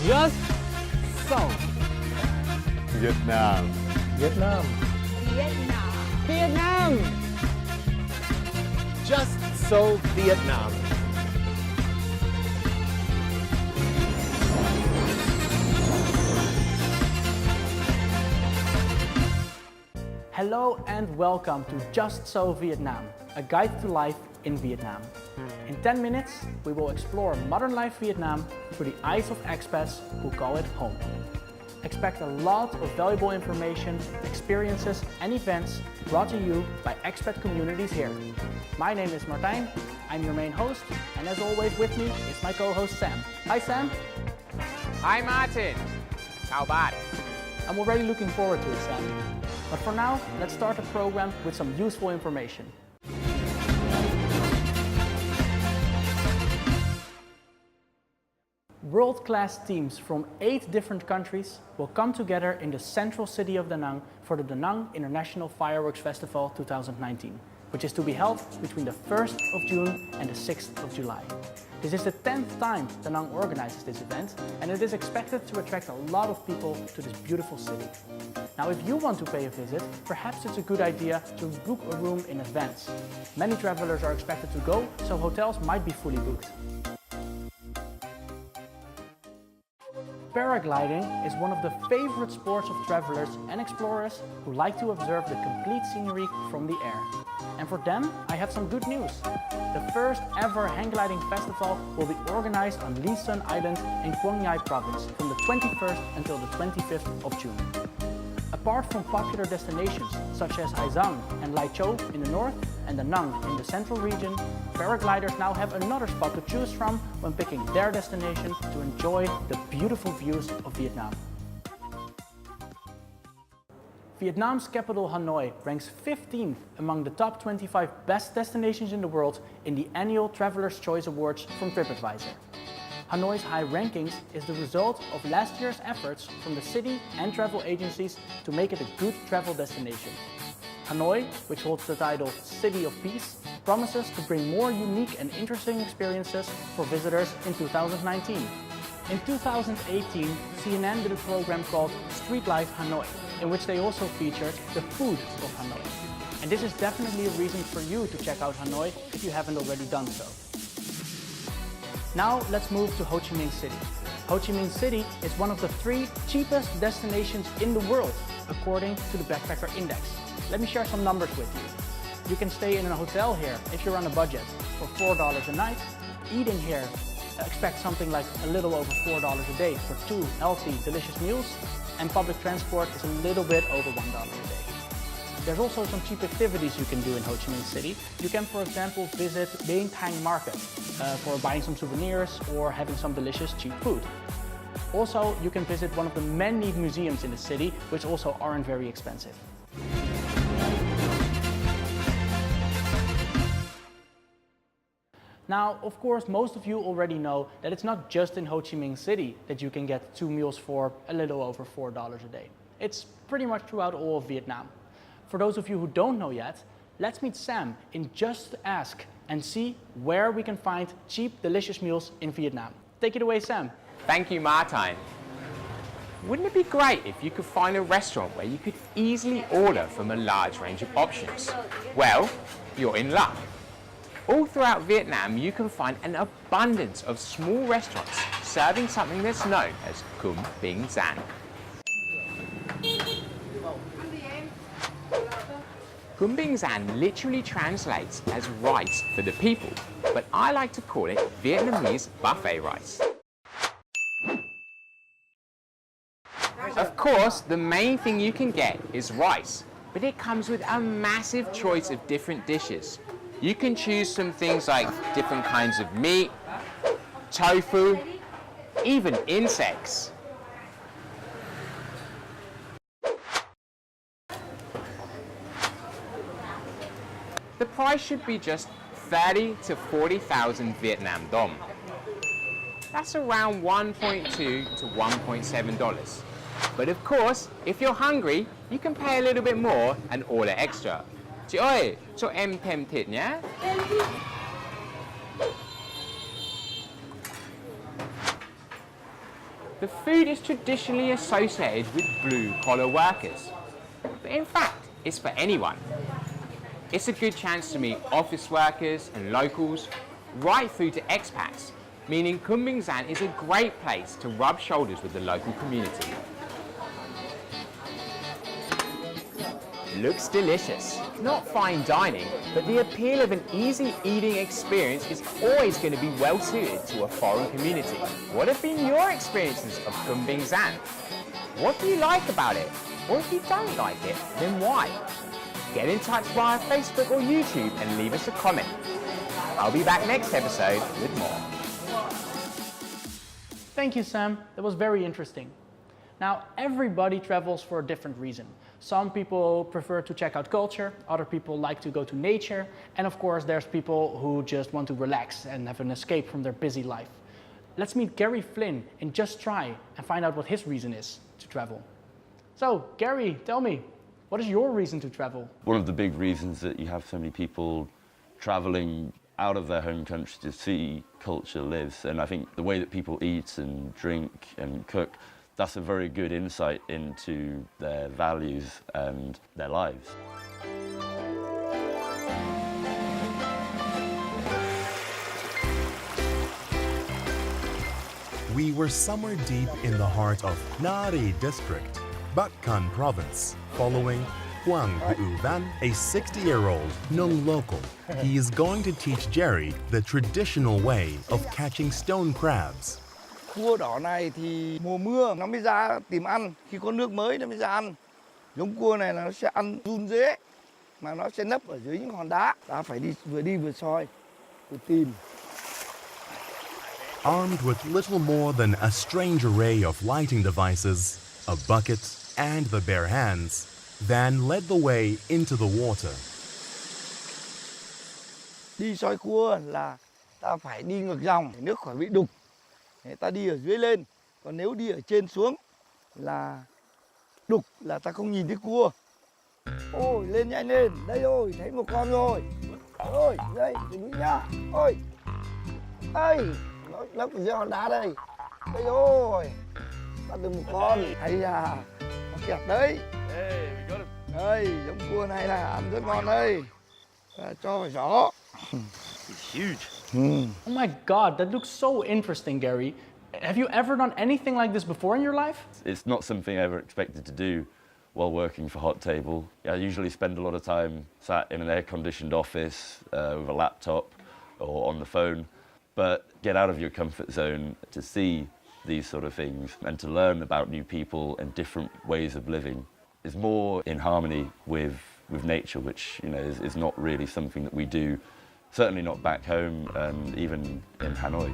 Just so. Vietnam. Vietnam. Vietnam. Vietnam. Just so Vietnam. Hello and welcome to Just So Vietnam, a guide to life in Vietnam. In 10 minutes, we will explore modern life Vietnam through the eyes of expats who call it home. Expect a lot of valuable information, experiences and events brought to you by expat communities here. My name is Martijn, I'm your main host, and as always with me is my co-host Sam. Hi Sam. Hi Martin. How bad? I'm already looking forward to it, Sam. But for now, let's start the program with some useful information. World-class teams from 8 different countries will come together in the central city of Da Nang for the Da Nang International Fireworks Festival 2019, which is to be held between the 1st of June and the 6th of July. This is the 10th time Da Nang organizes this event, and it is expected to attract a lot of people to this beautiful city. Now, if you want to pay a visit, perhaps it's a good idea to book a room in advance. Many travelers are expected to go, so hotels might be fully booked. Paragliding is one of the favorite sports of travelers and explorers who like to observe the complete scenery from the air. And for them, I have some good news. The first ever hang gliding festival will be organized on Lee Sun Island in Quang Ngai province from the 21st until the 25th of June. Apart from popular destinations such as Hai Giang and Lai Châu in the north and Da Nang in the central region, paragliders now have another spot to choose from when picking their destination to enjoy the beautiful views of Vietnam. Vietnam's capital Hanoi ranks 15th among the top 25 best destinations in the world in the annual Traveler's Choice Awards from TripAdvisor. Hanoi's high rankings is the result of last year's efforts from the city and travel agencies to make it a good travel destination. Hanoi, which holds the title City of Peace, promises to bring more unique and interesting experiences for visitors in 2019. In 2018, CNN did a program called Street Life Hanoi, in which they also featured the food of Hanoi. And this is definitely a reason for you to check out Hanoi if you haven't already done so. Now let's move to Ho Chi Minh City. Ho Chi Minh City is one of the 3 cheapest destinations in the world, according to the Backpacker Index. Let me share some numbers with you. You can stay in a hotel here if you're on a budget for $4 a night. Eating here, expect something like a little over $4 a day for 2 healthy, delicious meals. And public transport is a little bit over $1 a day. There's also some cheap activities you can do in Ho Chi Minh City. You can, for example, visit Binh Thang Market for buying some souvenirs or having some delicious cheap food. Also, you can visit one of the many museums in the city, which also aren't very expensive. Now, of course, most of you already know that it's not just in Ho Chi Minh City that you can get 2 meals for a little over $4 a day. It's pretty much throughout all of Vietnam. For those of you who don't know yet, let's meet Sam in Just Ask and see where we can find cheap, delicious meals in Vietnam. Take it away, Sam. Thank you, Martijn. Wouldn't it be great if you could find a restaurant where you could easily order from a large range of options? Well, you're in luck. All throughout Vietnam, you can find an abundance of small restaurants serving something that's known as Cơm Bình Giản. Cơm Bình Giản literally translates as rice for the people, but I like to call it Vietnamese buffet rice. Of course, the main thing you can get is rice, but it comes with a massive choice of different dishes. You can choose some things like different kinds of meat, tofu, even insects. The price should be just 30 to 40,000 Vietnam dong. That's around $1.2 to $1.7. But of course, if you're hungry, you can pay a little bit more and order extra. Chị ơi, cho em thêm thịt nhé. the food is traditionally associated with blue-collar workers. But in fact, it's for anyone. It's a good chance to meet office workers and locals, right through to expats, meaning Kumbingzan is a great place to rub shoulders with the local community. Looks delicious. Not fine dining, but the appeal of an easy eating experience is always going to be well suited to a foreign community. What have been your experiences of Kumbingzan? What do you like about it? Or if you don't like it, then why? Get in touch via Facebook or YouTube and leave us a comment. I'll be back next episode with more. Thank you, Sam. That was very interesting. Now, everybody travels for a different reason. Some people prefer to check out culture, other people like to go to nature, and of course there's people who just want to relax and have an escape from their busy life. Let's meet Gary Flynn in Just Try and find out what his reason is to travel. So, Gary, tell me, what is your reason to travel? One of the big reasons that you have so many people traveling out of their home country to see culture lives, and I think the way that people eat and drink and cook, that's a very good insight into their values and their lives. We were somewhere deep in the heart of Nari District, Bakan Province, following Huang Van, a 60-year-old Nung local. He is going to teach Jerry the traditional way of catching stone crabs. Cua đỏ này thì mùa mưa nó mới ra tìm ăn, khi có nước mới nó mới ra ăn. Giống cua này là nó sẽ ăn run rễ, mà nó sẽ nấp ở dưới những hòn đá. Ta phải đi vừa soi, vừa tìm. Armed with little more than a strange array of lighting devices, a bucket, and the bare hands, Van led the way into the water. Đi soi cua là ta phải đi ngược dòng để nước khỏi bị đục. Ta đi ở dưới lên, còn nếu đi ở trên xuống là đục là ta không nhìn thấy cua. Ôi, lên nhanh lên, đây rồi, thấy một con rồi. Ôi, đây, đừng đi nhá. Ôi, đây, nó lấp ở dưới hòn đá đây. Đây rồi, bắt được một con. Hay à, nó kẹt đấy. Đây, giống cua này là ăn rất ngon đây. Cho vào gió. It's huge. Oh my God, that looks so interesting, Gary. Have you ever done anything like this before in your life? It's not something I ever expected to do while working for Hot Table. I usually spend a lot of time sat in an air-conditioned office with a laptop or on the phone, but get out of your comfort zone to see these sort of things and to learn about new people and different ways of living is more in harmony with nature, which is not really something that we do, certainly not back home and even in Hanoi.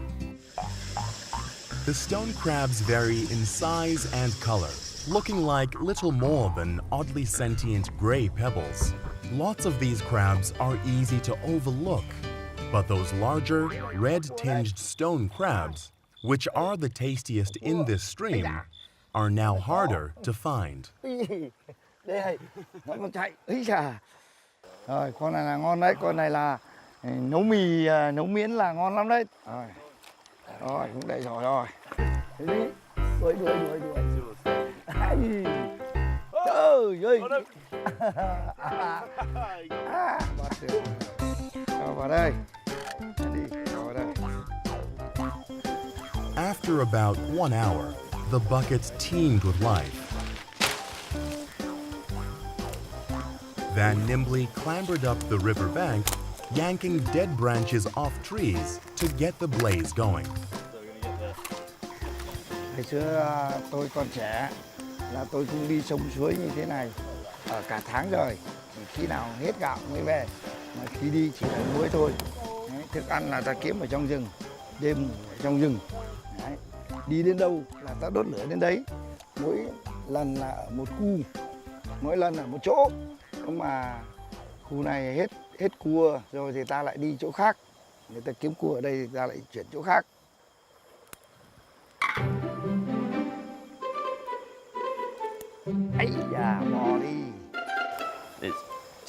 The stone crabs vary in size and color, looking like little more than oddly sentient gray pebbles. Lots of these crabs are easy to overlook, but those larger, red-tinged stone crabs, which are the tastiest in this stream, are now harder to find. Đây, nó còn chạy. Ý chà. Rồi, con này là ngon đấy, con này là nấu mì, nấu miến là ngon lắm đấy. Rồi, cũng đây rồi. Đi, đuổi. Trời ơi. Bắt được. Cho vào đây. Đi, cho vào đây. After about 1 hour, the buckets teemed with life. Van nimbly clambered up the riverbank, yanking dead branches off trees to get the blaze going. Ngày xưa tôi còn trẻ là tôi cũng đi sông suối như thế này ở cả tháng rồi. Khi nào hết gạo mới về, mà khi đi chỉ là muối thôi. Đấy, thức ăn là ta kiếm ở trong rừng, đêm ở trong rừng. Đấy. Đi đến đâu là ta đốt lửa đến đấy. Mỗi lần là ở một khu, mỗi lần ở một chỗ. Nhưng mà khu này hết cua rồi thì ta lại đi chỗ khác. Người ta kiếm cua ở đây thì ta lại chuyển chỗ khác. Ấy da, bò đi. It's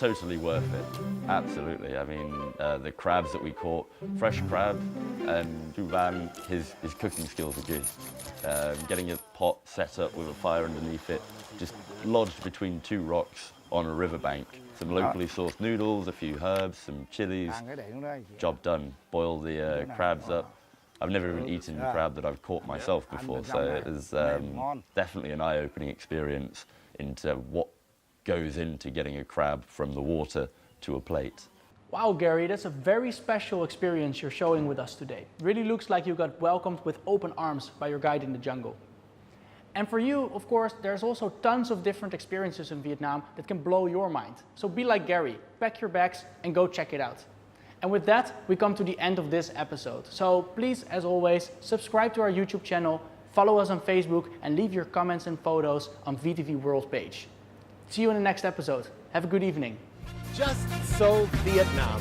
totally worth it. Absolutely. I mean, the crabs that we caught, fresh crab, and Duvan, his cooking skills are good. Getting a pot set up with a fire underneath it, just lodged between two rocks on a riverbank. Some locally sourced noodles, a few herbs, some chilies. Job done. Boil the crabs up. I've never even eaten crab that I've caught myself before, so it was definitely an eye-opening experience into what goes into getting a crab from the water to a plate. Wow, Gary, that's a very special experience you're showing with us today. Really looks like you got welcomed with open arms by your guide in the jungle. And for you, of course, there's also tons of different experiences in Vietnam that can blow your mind. So be like Gary, pack your bags and go check it out. And with that, we come to the end of this episode. So please, as always, subscribe to our YouTube channel, follow us on Facebook, and leave your comments and photos on VTV World page. See you in the next episode. Have a good evening. Just so Vietnam.